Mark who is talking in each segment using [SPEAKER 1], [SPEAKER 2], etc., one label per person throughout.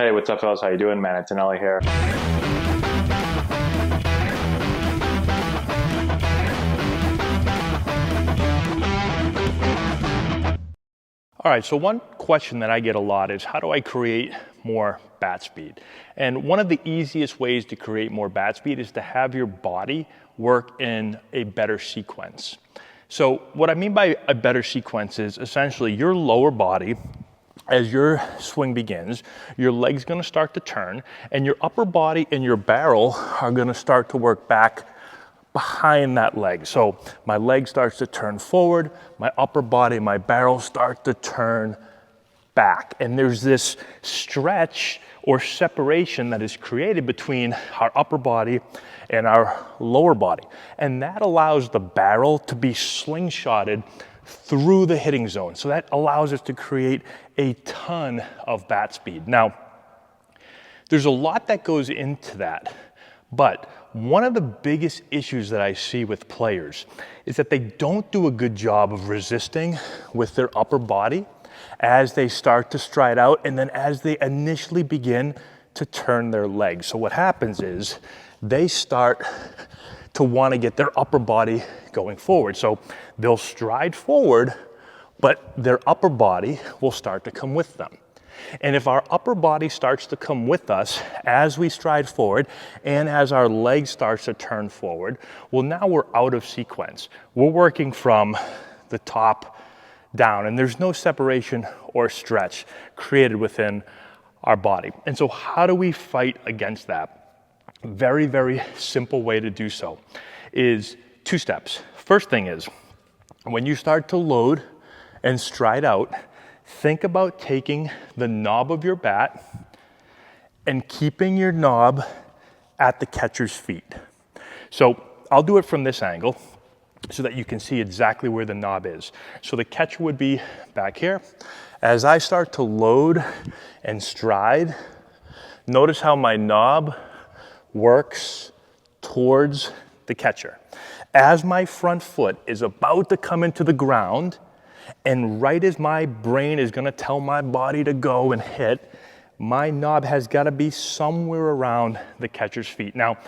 [SPEAKER 1] Hey, what's up, fellas? How you doing, man? Antonelli here.
[SPEAKER 2] All right, so one question that I get a lot is how do I create more bat speed? And one of the easiest ways to create more bat speed is to have your body work in a better sequence. So what I mean by a better sequence is essentially your lower body, as your swing begins, your leg's gonna start to turn and your upper body and your barrel are gonna start to work back behind that leg. So my leg starts to turn forward, my upper body, my barrel start to turn back. And there's this stretch or separation that is created between our upper body and our lower body. And that allows the barrel to be slingshotted through the hitting zone. So that allows us to create a ton of bat speed. Now, there's a lot that goes into that, but one of the biggest issues that I see with players is that they don't do a good job of resisting with their upper body as they start to stride out and then as they initially begin to turn their legs. So what happens is they start to want to get their upper body going forward. So they'll stride forward, but their upper body will start to come with them. And if our upper body starts to come with us as we stride forward and as our leg starts to turn forward, well, now we're out of sequence. We're working from the top down and there's no separation or stretch created within our body. And so how do we fight against that? Very, very simple way to do so is 2 steps. First thing is when you start to load and stride out, think about taking the knob of your bat and keeping your knob at the catcher's feet. So I'll do it from this angle so that you can see exactly where the knob is. So the catcher would be back here. As I start to load and stride, notice how my knob works towards the catcher. As my front foot is about to come into the ground, and right as my brain is gonna tell my body to go and hit, my knob has gotta be somewhere around the catcher's feet. Now,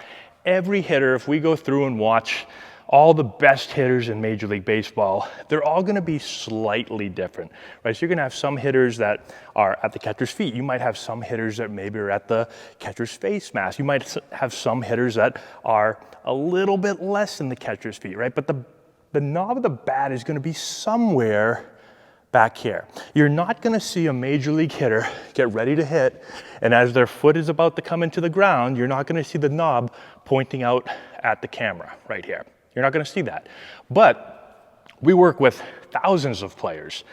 [SPEAKER 2] every hitter, if we go through and watch all the best hitters in Major League Baseball, they're all gonna be slightly different, right? So you're gonna have some hitters that are at the catcher's feet. You might have some hitters that maybe are at the catcher's face mask. You might have some hitters that are a little bit less than the catcher's feet, right? But the knob of the bat is gonna be somewhere back here. You're not gonna see a major league hitter get ready to hit, and as their foot is about to come into the ground, you're not gonna see the knob pointing out at the camera right here. You're not gonna see that. But we work with thousands of players,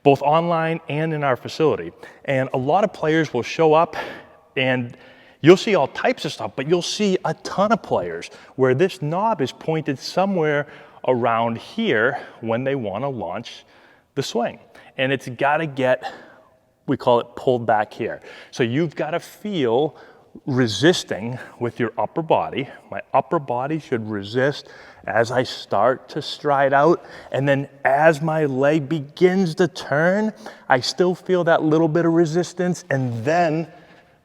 [SPEAKER 2] both online and in our facility. And a lot of players will show up and you'll see all types of stuff, but you'll see a ton of players where this knob is pointed somewhere around here when they want to launch the swing. And it's got to get, we call it pulled back here. So you've got to feel resisting with your upper body. My upper body should resist as I start to stride out. And then as my leg begins to turn, I still feel that little bit of resistance. And then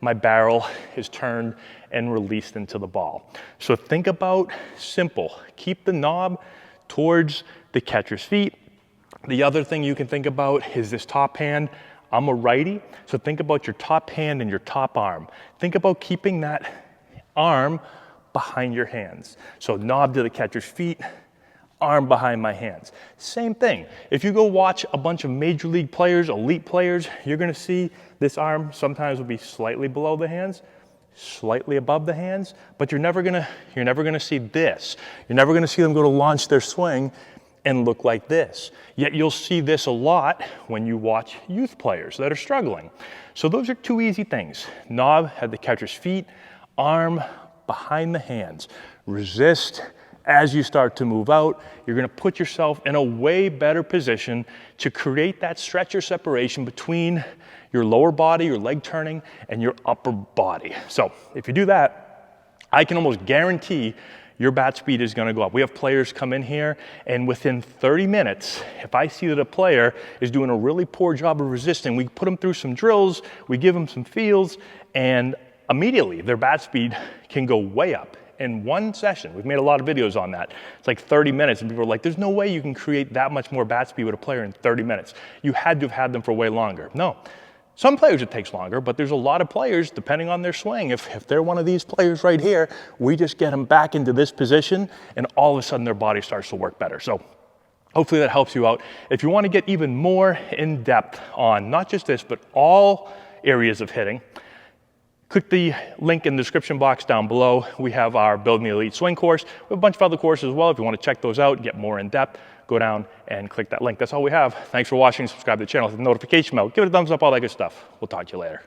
[SPEAKER 2] my barrel is turned and released into the ball. So think about simple. Keep the knob towards the catcher's feet. The other thing you can think about is this top hand. I'm a righty, so think about your top hand and your top arm. Think about keeping that arm behind your hands. So knob to the catcher's feet, arm behind my hands. Same thing. If you go watch a bunch of major league players, elite players, you're gonna see this arm sometimes will be slightly below the hands, slightly above the hands, but you're never gonna see this. You're never gonna see them go to launch their swing and look like this. Yet you'll see this a lot when you watch youth players that are struggling. So those are 2 easy things. Knob at the catcher's feet, arm behind the hands. Resist as you start to move out. You're gonna put yourself in a way better position to create that stretch or separation between your lower body, your leg turning, and your upper body. So if you do that, I can almost guarantee your bat speed is going to go up. We have players come in here, and within 30 minutes, if I see that a player is doing a really poor job of resisting, we put them through some drills, we give them some feels, and immediately their bat speed can go way up. In one session, we've made a lot of videos on that. It's like 30 minutes, and people are like, there's no way you can create that much more bat speed with a player in 30 minutes. You had to have had them for way longer. No. Some players it takes longer, but there's a lot of players, depending on their swing, if they're one of these players right here, we just get them back into this position, and all of a sudden their body starts to work better. So hopefully that helps you out. If you want to get even more in depth on not just this, but all areas of hitting, click the link in the description box down below. We have our Building the Elite Swing course. We have a bunch of other courses as well. If you want to check those out, get more in depth, go down and click that link. That's all we have. Thanks for watching. Subscribe to the channel, hit the notification bell, give it a thumbs up, all that good stuff. We'll talk to you later.